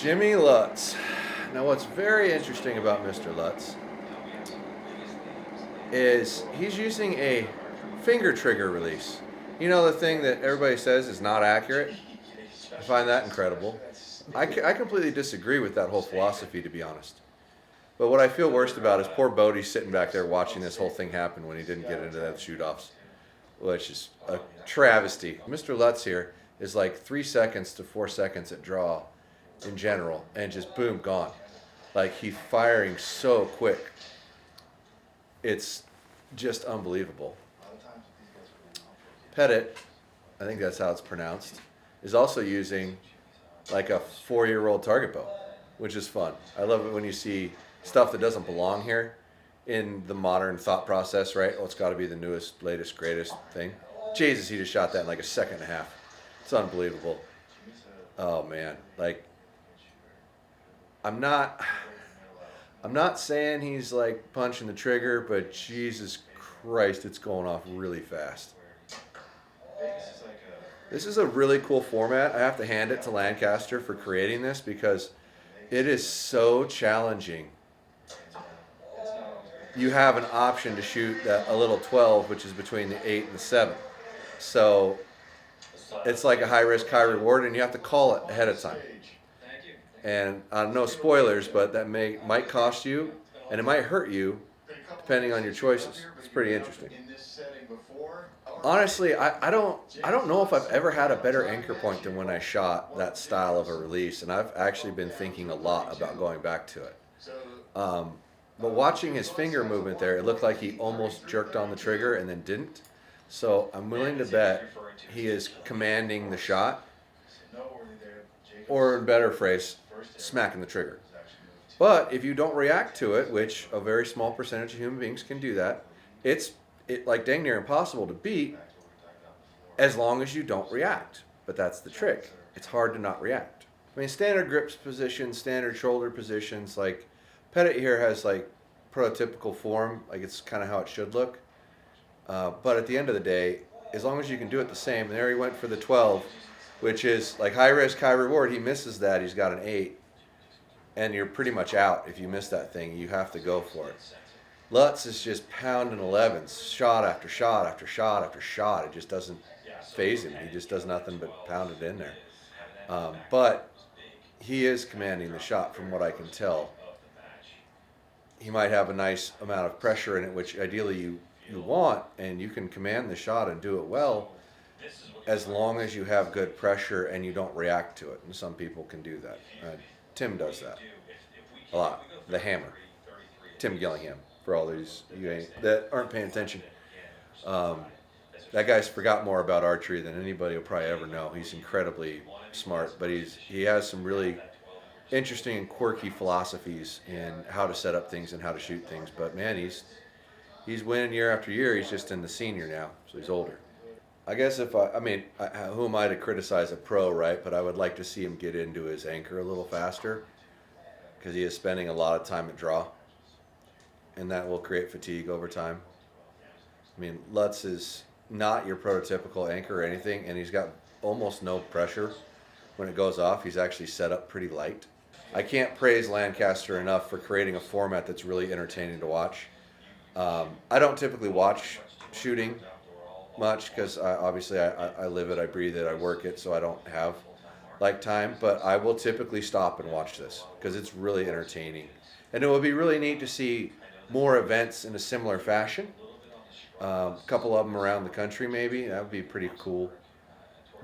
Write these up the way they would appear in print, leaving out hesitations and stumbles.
Jimmy Lutz. Now what's very interesting about Mr. Lutz is he's using a finger trigger release. You know, the thing that everybody says is not accurate? I find that incredible. I completely disagree with that whole philosophy, to be honest. But what I feel worst about is poor Bodie sitting back there watching this whole thing happen when he didn't get into that shoot-offs, which is a travesty. Mr. Lutz here is like 3 seconds to 4 seconds at draw in general, and just boom, gone. Like, he's firing so quick. It's just unbelievable. Pettit, I think that's how it's pronounced, is also using like a 4-year-old target bow, which is fun. I love it when you see stuff that doesn't belong here in the modern thought process, right? Oh, it's got to be the newest, latest, greatest thing. Jesus, he just shot that in like a second and a half. It's unbelievable. Oh man, like I'm not saying he's like punching the trigger, but Jesus Christ, it's going off really fast. This is a really cool format. I have to hand it to Lancaster for creating this because it is so challenging. You have an option to shoot a little 12, which is between the 8 and the 7. So it's like a high risk, high reward, and you have to call it ahead of time. And no spoilers, but that might cost you, and it might hurt you, depending on your choices. It's pretty interesting. Honestly, I don't know if I've ever had a better anchor point than when I shot that style of a release, and I've actually been thinking a lot about going back to it. But watching his finger movement there, it looked like he almost jerked on the trigger and then didn't. So I'm willing to bet he is commanding the shot, or in better phrase, smacking the trigger. But if you don't react to it, which a very small percentage of human beings can do that, it's like dang near impossible to beat as long as you don't react. But that's the trick. It's hard to not react. I mean, standard grips positions, standard shoulder positions, like Pettit here has like prototypical form, like it's kind of how it should look. But at the end of the day, as long as you can do it the same, and there he went for the 12, which is like high risk, high reward. He misses that, he's got an 8. And you're pretty much out if you miss that thing. You have to go for it. Lutz is just pounding 11s, shot after shot after shot after shot. It just doesn't phase him. He just does nothing but pound it in there. But he is commanding the shot from what I can tell. He might have a nice amount of pressure in it, which ideally you want, and you can command the shot and do it well as long as you have good pressure and you don't react to it. And some people can do that. Tim does that a lot. The hammer. Tim Gillingham, for all these that aren't paying attention. That guy's forgot more about archery than anybody will probably ever know. He's incredibly smart, but he has some really interesting and quirky philosophies in how to set up things and how to shoot things. But man, he's winning year after year. He's just in the senior now, so he's older. I guess who am I to criticize a pro, right? But I would like to see him get into his anchor a little faster because he is spending a lot of time at draw, and that will create fatigue over time. I mean, Lutz is not your prototypical anchor or anything, and he's got almost no pressure when it goes off. He's actually set up pretty light. I can't praise Lancaster enough for creating a format that's really entertaining to watch. I don't typically watch shooting much because obviously I live it, I breathe it, I work it, so I don't have like time, but I will typically stop and watch this because it's really entertaining. And it will be really neat to see more events in a similar fashion. A couple of them around the country maybe. That would be pretty cool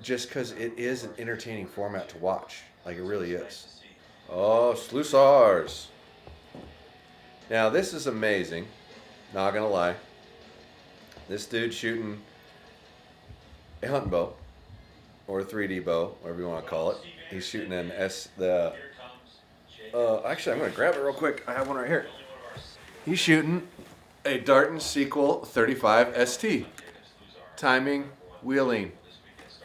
just because it is an entertaining format to watch. Like it really is. Oh, Slusarz. Now this is amazing. Not gonna lie. This dude's shooting a hunting bow, or a 3D bow, whatever you want to call it. He's shooting an actually I'm going to grab it real quick. I have one right here. He's shooting a Darton Sequel 35 ST. Timing, wheeling.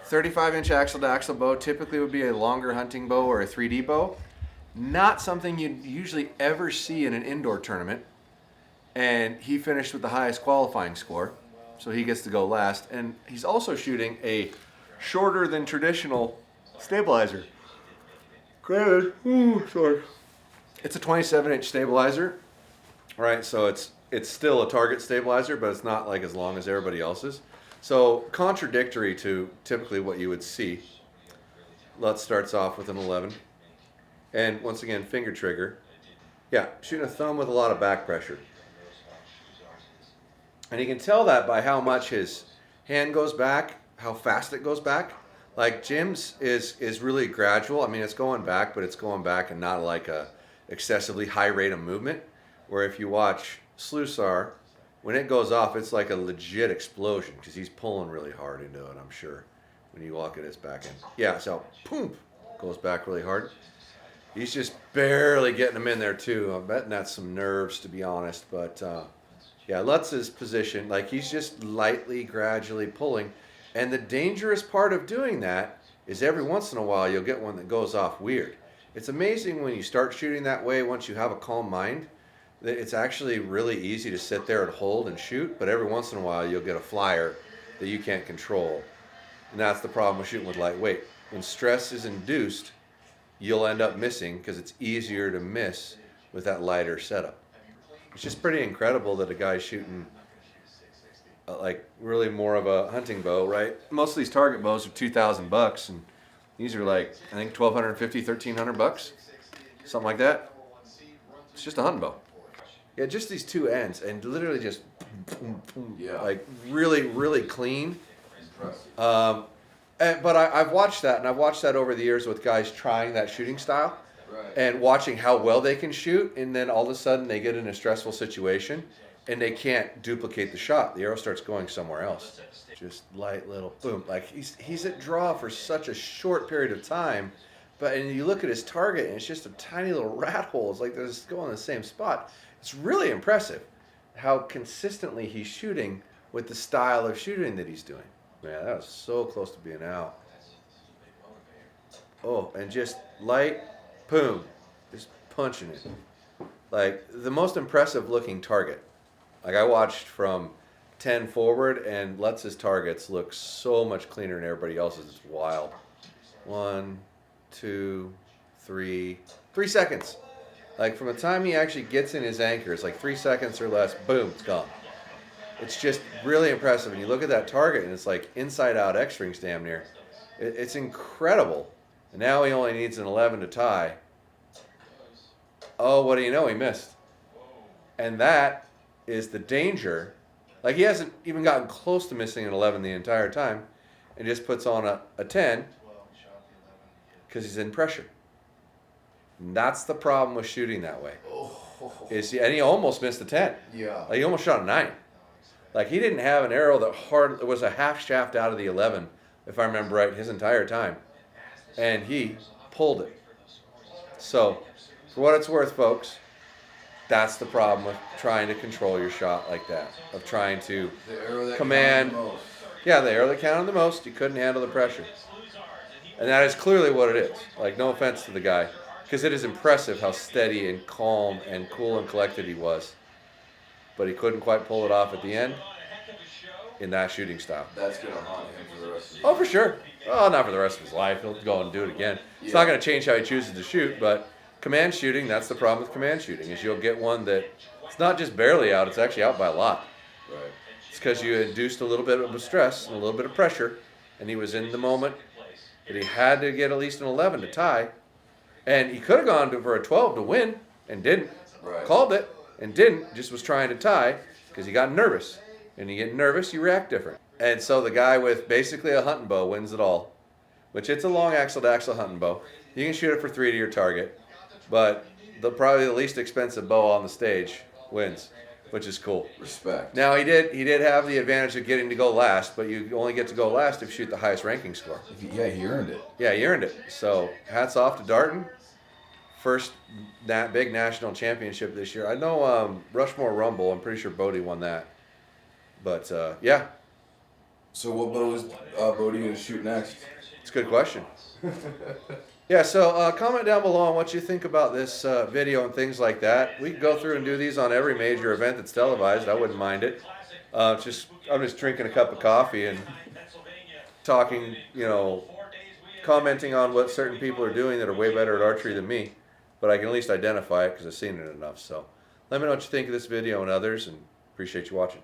35-inch axle-to-axle bow typically would be a longer hunting bow or a 3D bow. Not something you'd usually ever see in an indoor tournament. And he finished with the highest qualifying score. So he gets to go last, and he's also shooting a shorter than traditional stabilizer. Granted, sorry. It's a 27-inch stabilizer, right? So it's still a target stabilizer, but it's not like as long as everybody else's. So contradictory to typically what you would see. Lutz starts off with an 11. And once again, finger trigger. Yeah, shooting a thumb with a lot of back pressure. And you can tell that by how much his hand goes back, how fast it goes back. Like Jim's is really gradual. I mean, it's going back, but it's going back and not like a excessively high rate of movement. Where if you watch Slusarz, when it goes off, it's like a legit explosion because he's pulling really hard into it, I'm sure, when you look at his back end. Yeah, so boom, goes back really hard. He's just barely getting him in there too. I'm betting that's some nerves, to be honest. But yeah, Lutz's position, like he's just lightly, gradually pulling. And the dangerous part of doing that is every once in a while you'll get one that goes off weird. It's amazing when you start shooting that way, once you have a calm mind, that it's actually really easy to sit there and hold and shoot. But every once in a while you'll get a flyer that you can't control. And that's the problem with shooting with lightweight. When stress is induced, you'll end up missing because it's easier to miss with that lighter setup. It's just pretty incredible that a guy's shooting like really more of a hunting bow, right? Most of these target bows are $2,000, and these are like, I think, $1,250, $1,300, something like that. It's just a hunting bow. Yeah, just these two ends, and literally just like really, really clean. But I've watched that, and I've watched that over the years with guys trying that shooting style, and watching how well they can shoot, and then all of a sudden they get in a stressful situation, and they can't duplicate the shot. The arrow starts going somewhere else. Just light little boom. Like he's at draw for such a short period of time, and you look at his target, and it's just a tiny little rat hole. It's like they're just going in the same spot. It's really impressive how consistently he's shooting with the style of shooting that he's doing. Man, that was so close to being out. Oh, and just light, boom, just punching it. Like the most impressive looking target. Like I watched from 10 forward, and Lutz's targets look so much cleaner than everybody else's. It's wild. 1, 2, 3 seconds. Like from the time he actually gets in his anchor, it's like 3 seconds or less, boom, it's gone. It's just really impressive. And you look at that target, and it's like inside out X-rings damn near. It's incredible. And now he only needs an 11 to tie. Oh, what do you know? He missed. And that is the danger. Like he hasn't even gotten close to missing an 11 the entire time, and just puts on a 10 because he's in pressure. And that's the problem with shooting that way. And he almost missed a 10. Yeah. Like he almost shot a 9. Like he didn't have an arrow that was a half shaft out of the 11, if I remember right, his entire time. And he pulled it. So, for what it's worth, folks, that's the problem with trying to control your shot like that. Of trying to command. Yeah, the arrow that counted the most. You couldn't handle the pressure. And that is clearly what it is. Like, no offense to the guy. Because it is impressive how steady and calm and cool and collected he was. But he couldn't quite pull it off at the end in that shooting style. That's going to haunt him for the rest of his life. Oh, for sure. Oh, not for the rest of his life. He'll go and do it again. It's not going to change how he chooses to shoot, but command shooting, that's the problem with command shooting, is you'll get one that it's not just barely out, it's actually out by a lot. Right. It's because you induced a little bit of stress and a little bit of pressure, and he was in the moment that he had to get at least an 11 to tie, and he could have gone for a 12 to win and didn't. Right. Called it and didn't, just was trying to tie because he got nervous. And you get nervous, you react different. And so the guy with basically a hunting bow wins it all, which it's a long axle-to-axle hunting bow. You can shoot it for 3 to your target, but probably the least expensive bow on the stage wins, which is cool. Respect. Now he did have the advantage of getting to go last, but you only get to go last if you shoot the highest ranking score. Yeah, he earned it. Yeah, he earned it. So hats off to Darton. First big national championship this year. I know Rushmore Rumble, I'm pretty sure Bodie won that. But, yeah. So what bow is Bodie going to shoot next? It's a good question. Yeah, so comment down below on what you think about this video and things like that. We can go through and do these on every major event that's televised. I wouldn't mind it. I'm just drinking a cup of coffee and talking, commenting on what certain people are doing that are way better at archery than me, but I can at least identify it because I've seen it enough. So let me know what you think of this video and others, and appreciate you watching.